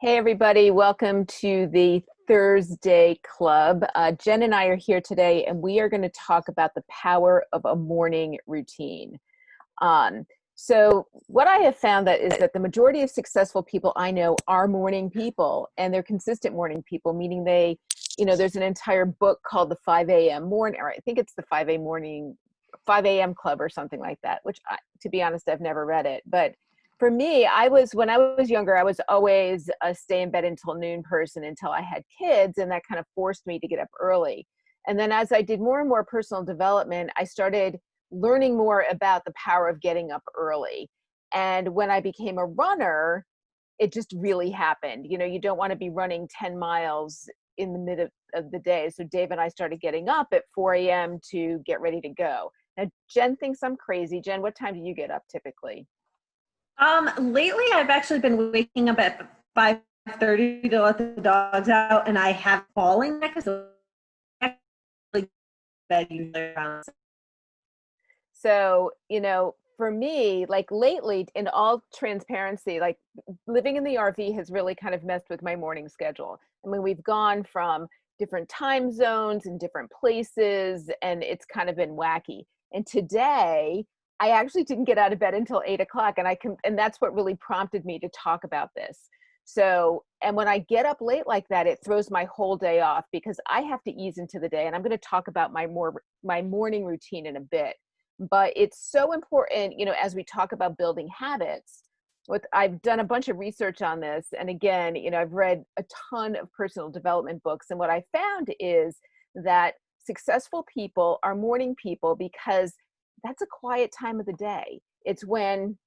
Hey, everybody. Welcome to the Thursday Club. Jen and I are here today, and we are going to talk about the power of a morning routine. Um, so what I have found that is that the majority of successful people I know are morning people, and they're consistent morning people, meaning there's an entire book called the 5 a.m. morning, or I think it's the 5 a.m. club or something like that, which to be honest, I've never read it. But for me, when I was younger, I was always a stay in bed until noon person until I had kids, and that kind of forced me to get up early. And then as I did more and more personal development, I started learning more about the power of getting up early. And when I became a runner, it just really happened. You don't want to be running 10 miles in the middle of the day. So Dave and I started getting up at 4 a.m. to get ready to go. Now, Jen thinks I'm crazy. Jen, what time do you get up typically? Lately I've actually been waking up at 5:30 to let the dogs out, and I have falling back, so I actually bed usually around. So, for me, like lately, in all transparency, like living in the RV has really kind of messed with my morning schedule. I mean, we've gone from different time zones and different places, and it's kind of been wacky. And today, I actually didn't get out of bed until 8 o'clock, and that's what really prompted me to talk about this. So, and when I get up late like that, it throws my whole day off because I have to ease into the day. And I'm going to talk about my morning routine in a bit, but it's so important, as we talk about building habits. I've done a bunch of research on this, and again, I've read a ton of personal development books, and what I found is that successful people are morning people because that's a quiet time of the day. It's when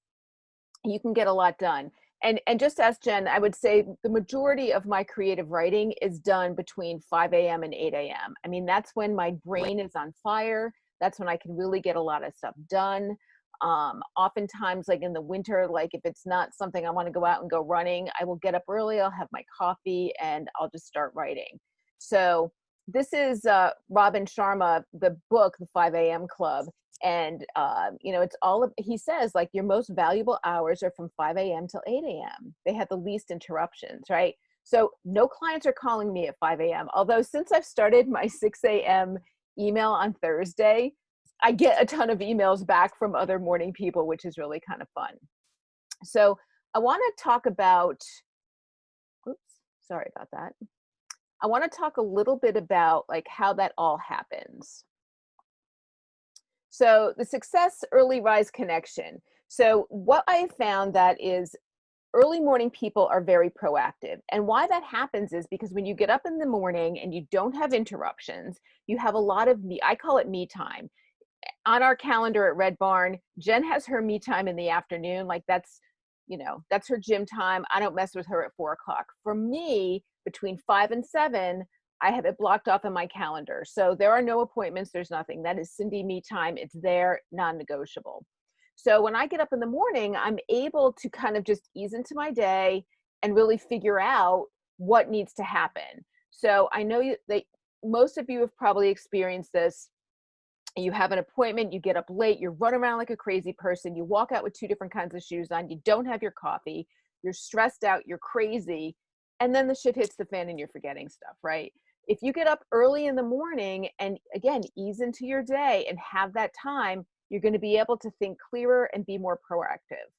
you can get a lot done. And just as Jen, I would say the majority of my creative writing is done between 5 a.m. and 8 a.m. I mean, that's when my brain is on fire. That's when I can really get a lot of stuff done. Oftentimes, like in the winter, like if it's not something I want to go out and go running, I will get up early, I'll have my coffee, and I'll just start writing. So this is Robin Sharma, the book, The 5 a.m. Club. And it's he says, like, your most valuable hours are from 5 a.m. till 8 a.m. They have the least interruptions, right? So no clients are calling me at 5 a.m. Although since I've started my 6 a.m. email on Thursday, I get a ton of emails back from other morning people, which is really kind of fun. So I want to talk about, oops, sorry about that. I want to talk a little bit about like how that all happens. So the success early rise connection. So what I found that is early morning people are very proactive. And why that happens is because when you get up in the morning and you don't have interruptions, you have a lot of I call it me time. On our calendar at Red Barn, Jen has her me time in the afternoon. Like that's her gym time. I don't mess with her at 4 o'clock. For me, between 5 and 7, I have it blocked off in my calendar. So there are no appointments. There's nothing. That is Cindy me time. It's there, non-negotiable. So when I get up in the morning, I'm able to kind of just ease into my day and really figure out what needs to happen. So I know that most of you have probably experienced this. You have an appointment, you get up late, you run around like a crazy person, you walk out with two different kinds of shoes on, you don't have your coffee, you're stressed out, you're crazy, and then the shit hits the fan and you're forgetting stuff, right? If you get up early in the morning and again, ease into your day and have that time, you're going to be able to think clearer and be more proactive.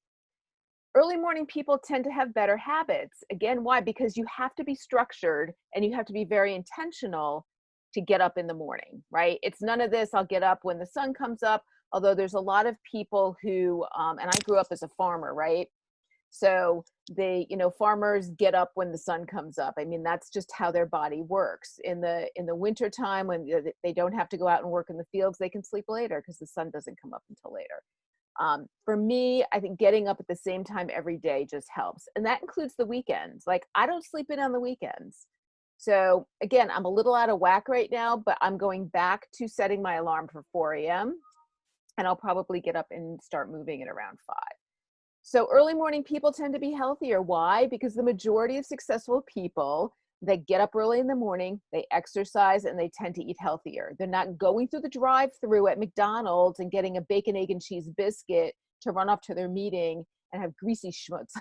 Early morning people tend to have better habits. Again, why? Because you have to be structured and you have to be very intentional to get up in the morning, right? It's none of this, I'll get up when the sun comes up, although there's a lot of people who, and I grew up as a farmer, right? So farmers get up when the sun comes up. I mean, that's just how their body works. In the winter time, when they don't have to go out and work in the fields, they can sleep later because the sun doesn't come up until later. For me, I think getting up at the same time every day just helps. And that includes the weekends. Like I don't sleep in on the weekends. So again, I'm a little out of whack right now, but I'm going back to setting my alarm for 4 a.m. and I'll probably get up and start moving at around 5. So early morning people tend to be healthier. Why? Because the majority of successful people that get up early in the morning, they exercise and they tend to eat healthier. They're not going through the drive-through at McDonald's and getting a bacon, egg, and cheese biscuit to run off to their meeting and have greasy schmutz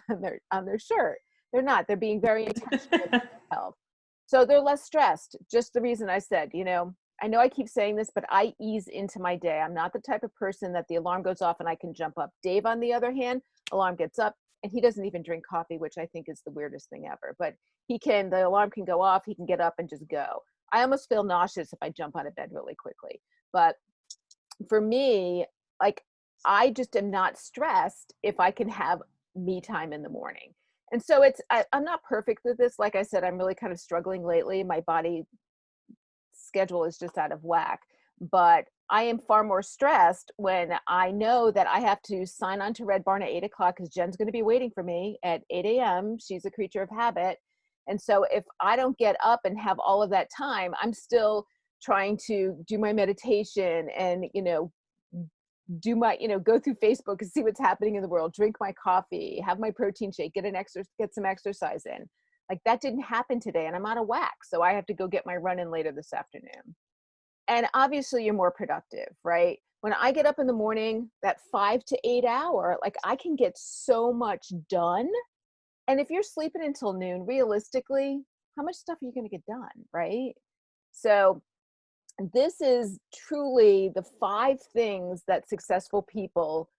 on their shirt. They're not. They're being very intentional with their health. So they're less stressed. Just the reason I said, I know I keep saying this, but I ease into my day. I'm not the type of person that the alarm goes off and I can jump up. Dave, on the other hand, alarm gets up and he doesn't even drink coffee, which I think is the weirdest thing ever. But the alarm can go off, he can get up and just go. I almost feel nauseous if I jump out of bed really quickly. But for me, like, I just am not stressed if I can have me time in the morning. And so I'm not perfect with this. Like I said, I'm really kind of struggling lately. My body schedule is just out of whack, but I am far more stressed when I know that I have to sign on to Red Barn at 8 o'clock because Jen's going to be waiting for me at 8 a.m. She's a creature of habit. And so if I don't get up and have all of that time, I'm still trying to do my meditation and, do my, go through Facebook and see what's happening in the world, drink my coffee, have my protein shake, get some exercise in. Like, that didn't happen today and I'm out of whack. So I have to go get my run in later this afternoon. And obviously you're more productive, right? When I get up in the morning, that 5 to 8 hour, like, I can get so much done. And if you're sleeping until noon, realistically, how much stuff are you going to get done, right? So this is truly the 5 things that successful people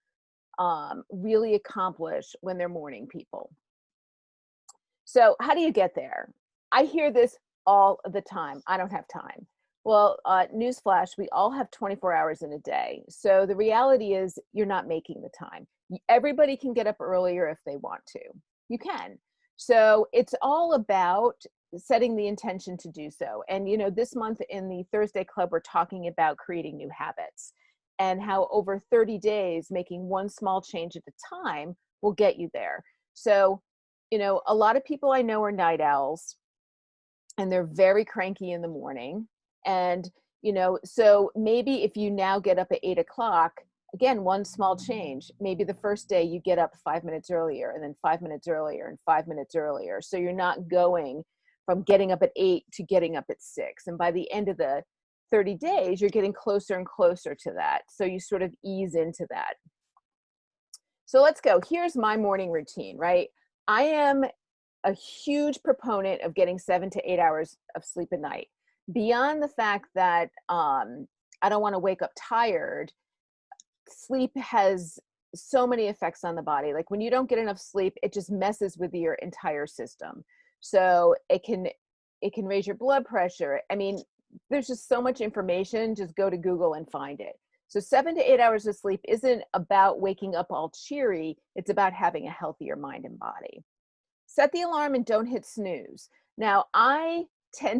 really accomplish when they're morning people. So how do you get there? I hear this all the time. I don't have time. Well, newsflash, we all have 24 hours in a day. So the reality is you're not making the time. Everybody can get up earlier if they want to. You can. So it's all about setting the intention to do so. And, this month in the Thursday Club, we're talking about creating new habits and how over 30 days, making one small change at a time will get you there. So, a lot of people I know are night owls and they're very cranky in the morning. And, so maybe if you now get up at 8 o'clock, again, one small change, maybe the first day you get up 5 minutes earlier and then 5 minutes earlier and 5 minutes earlier. So you're not going from getting up at 8 to getting up at 6. And by the end of the 30 days, you're getting closer and closer to that. So you sort of ease into that. So let's go. Here's my morning routine, right? I am a huge proponent of getting 7 to 8 hours of sleep a night. Beyond the fact that I don't want to wake up tired, sleep has so many effects on the body. Like, when you don't get enough sleep, it just messes with your entire system. So it can raise your blood pressure. I mean, there's just so much information. Just go to Google and find it. So 7 to 8 hours of sleep isn't about waking up all cheery. It's about having a healthier mind and body. Set the alarm and don't hit snooze. Now,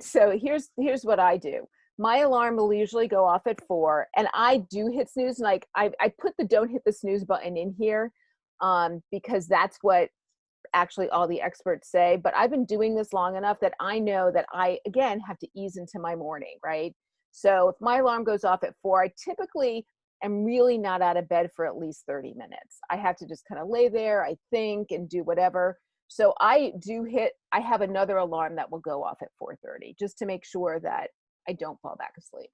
so here's what I do. My alarm will usually go off at 4 and I do hit snooze. Like, I put the don't hit the snooze button in here because that's what actually all the experts say. But I've been doing this long enough that I know that I, again, have to ease into my morning, right? So if my alarm goes off at 4, I typically am really not out of bed for at least 30 minutes. I have to just kind of lay there, I think, and do whatever. So I have another alarm that will go off at 4:30 just to make sure that I don't fall back asleep.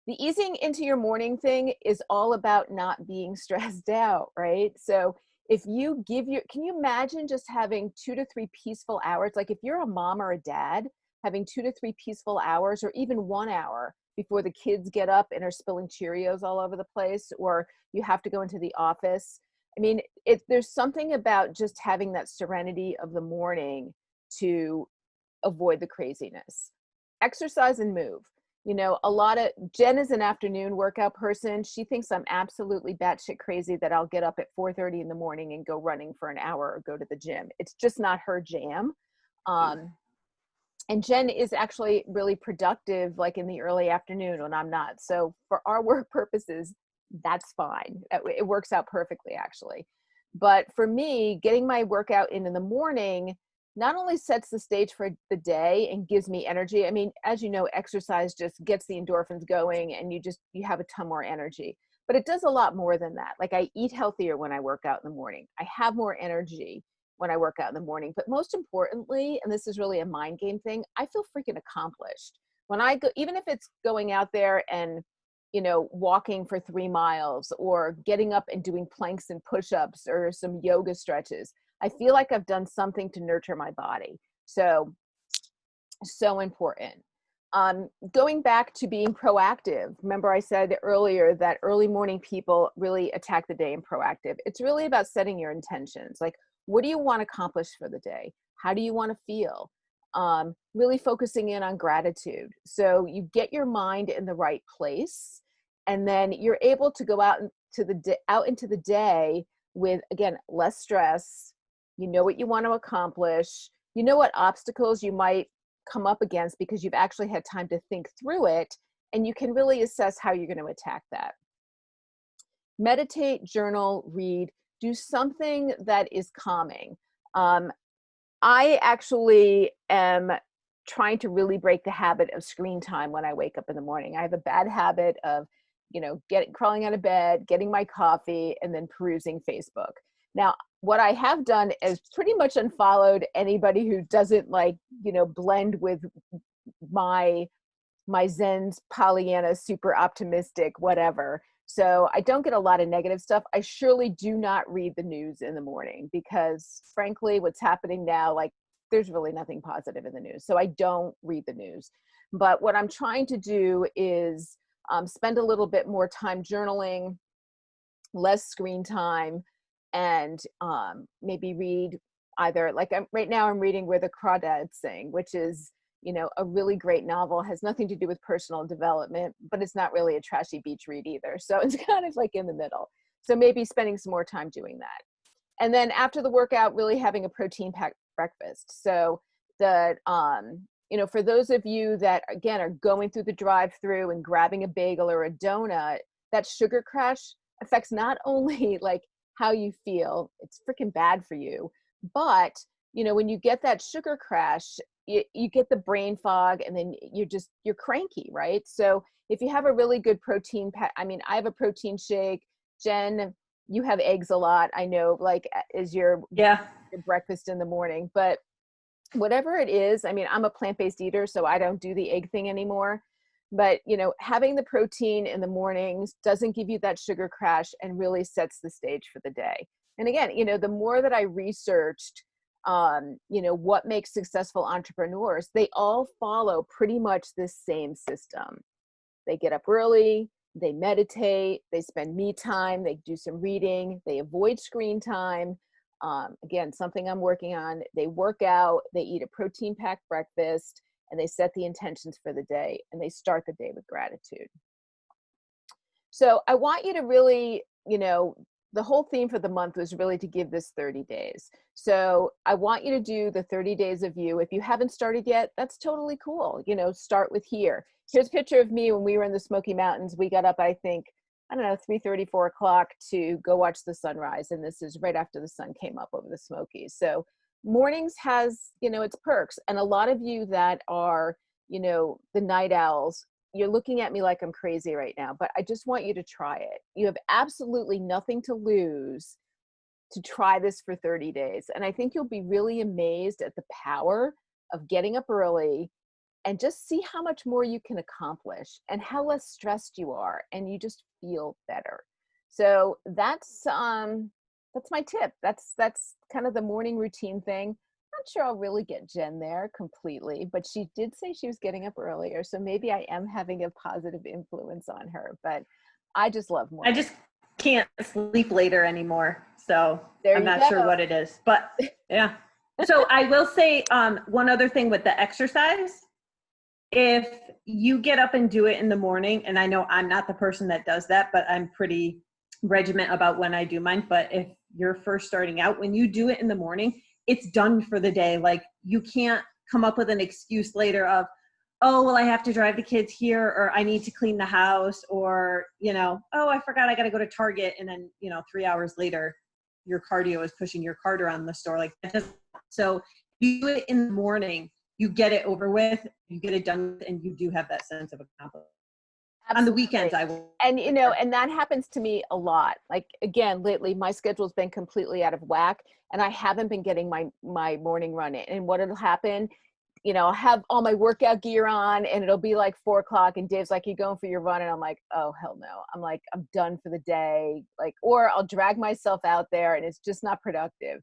The easing into your morning thing is all about not being stressed out, right? So if you can you imagine just having 2 to 3 peaceful hours? Like, if you're a mom or a dad, having 2 to 3 peaceful hours, or even 1 hour before the kids get up and are spilling Cheerios all over the place, or you have to go into the office. I mean, there's something about just having that serenity of the morning to avoid the craziness. Exercise and move. Jen is an afternoon workout person. She thinks I'm absolutely batshit crazy that I'll get up at 4:30 in the morning and go running for an hour or go to the gym. It's just not her jam. And Jen is actually really productive, like in the early afternoon when I'm not. So for our work purposes, that's fine. It works out perfectly, actually. But for me, getting my workout in the morning not only sets the stage for the day and gives me energy. I mean, as you know, exercise just gets the endorphins going and you have a ton more energy. But it does a lot more than that. Like, I eat healthier when I work out in the morning. I have more energy when I work out in the morning. But most importantly, and this is really a mind game thing, I feel freaking accomplished. When I go, even if it's going out there and, walking for 3 miles or getting up and doing planks and push-ups or some yoga stretches, I feel like I've done something to nurture my body. So, so important. Going back to being proactive, remember I said earlier that early morning people really attack the day and proactive. It's really about setting your intentions. Like, what do you want to accomplish for the day? How do you want to feel? Really focusing in on gratitude. So you get your mind in the right place, and then you're able to go out into the day with, again, less stress. You know what you want to accomplish. You know what obstacles you might come up against because you've actually had time to think through it, and you can really assess how you're going to attack that. Meditate, journal, read, do something that is calming. I actually am trying to really break the habit of screen time when I wake up in the morning. I have a bad habit of, crawling out of bed, getting my coffee, and then perusing Facebook. Now, what I have done is pretty much unfollowed anybody who doesn't blend with my Zen's Pollyanna, super optimistic, whatever. So I don't get a lot of negative stuff. I surely do not read the news in the morning because, frankly, what's happening now, there's really nothing positive in the news. So I don't read the news. But what I'm trying to do is spend a little bit more time journaling, less screen time, and maybe read either, right now I'm reading Where the Crawdads Sing, which is, a really great novel, has nothing to do with personal development, but it's not really a trashy beach read either. So it's kind of in the middle. So maybe spending some more time doing that. And then after the workout, really having a protein packed breakfast. So the, for those of you that, again, are going through the drive-through and grabbing a bagel or a donut, that sugar crash affects not only how you feel, it's freaking bad for you, but when you get that sugar crash, you get the brain fog, and then you're cranky, right? So if you have a really good protein I have a protein shake. Jen, you have eggs a lot, I know, is your breakfast in the morning. But whatever it is, I'm a plant-based eater, so I don't do the egg thing anymore. But having the protein in the mornings doesn't give you that sugar crash and really sets the stage for the day. And again, the more that I researched what makes successful entrepreneurs, they all follow pretty much this same system. They get up early, they meditate, they spend me time, they do some reading, they avoid screen time. Again, something I'm working on. They work out, they eat a protein-packed breakfast, and they set the intentions for the day, and they start the day with gratitude. So I want you to really, the whole theme for the month was really to give this 30 days. So I want you to do the 30 days of you. If you haven't started yet, that's totally cool. Start with here. Here's a picture of me when we were in the Smoky Mountains. We got up, I think, 3:30, 4 o'clock to go watch the sunrise. And this is right after the sun came up over the Smokies. So mornings has, its perks. And a lot of you that are, the night owls, you're looking at me like I'm crazy right now, but I just want you to try it. You have absolutely nothing to lose to try this for 30 days. And I think you'll be really amazed at the power of getting up early and just see how much more you can accomplish and how less stressed you are, and you just feel better. So that's my tip. That's kind of the morning routine thing. Not sure I'll really get Jen there completely, but she did say she was getting up earlier, so maybe I am having a positive influence on her. But I just love morning. I just can't sleep later anymore, so I'm not sure what it is. But yeah. So I will say one other thing with the exercise. If you get up and do it in the morning, and I know I'm not the person that does that, but I'm pretty regiment about when I do mine. But if you're first starting out, when you do it in the morning, it's done for the day. You can't come up with an excuse later of, oh, well, I have to drive the kids here, or I need to clean the house, or, oh, I forgot I got to go to Target. And then, 3 hours later, your cardio is pushing your cart around the store. So you do it in the morning, you get it over with, you get it done, and you do have that sense of accomplishment. Absolutely. On the weekends, I will. And, and that happens to me a lot. Again, lately, my schedule's been completely out of whack, and I haven't been getting my morning run in. And what'll happen, I'll have all my workout gear on, and it'll be 4 o'clock, and Dave's like, you going for your run? And I'm like, oh, hell no. I'm done for the day. Or I'll drag myself out there, and it's just not productive.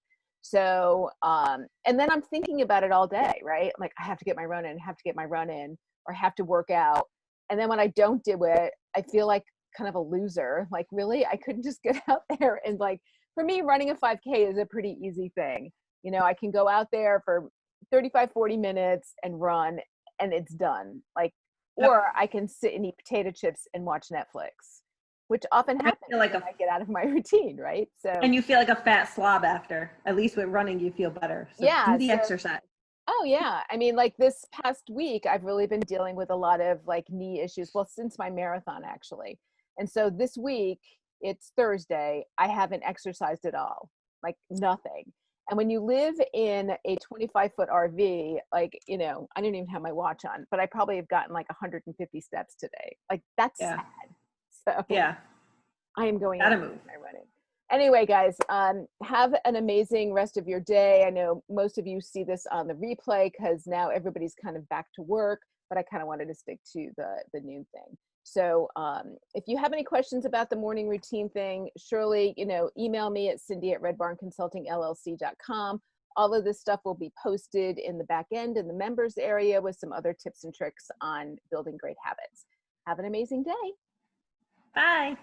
So, and then I'm thinking about it all day, right? I'm like, I have to get my run in, have to get my run in, or have to work out. And then when I don't do it, I feel like kind of a loser. Like, really? I couldn't just get out there and like, for me, running a 5K is a pretty easy thing. You know, I can go out there for 35, 40 minutes and run and it's done. Like, Yep. or I can sit and eat potato chips and watch Netflix, which often I happens feel like when a I get out of my routine, right? So, And you feel like a fat slob after. At least with running, you feel better. So do yeah. the So, exercise. oh yeah. I mean, like this past week, I've really been dealing with a lot of like knee issues. Well, since my marathon actually. And so this week, it's Thursday, I haven't exercised at all, like nothing. And when you live in a 25-foot RV, like, you know, I didn't even have my watch on, but I probably have gotten like 150 steps today. Like that's Yeah. sad. So Yeah. I am going Gotta out move. and running. Anyway, guys, have an amazing rest of your day. I know most of you see this on the replay because now everybody's kind of back to work, but I kind of wanted to stick to the noon thing. So if you have any questions about the morning routine thing, surely, you know, email me at cindy@redbarnconsultingllc.com. All of this stuff will be posted in the back end in the members area with some other tips and tricks on building great habits. Have an amazing day. Bye.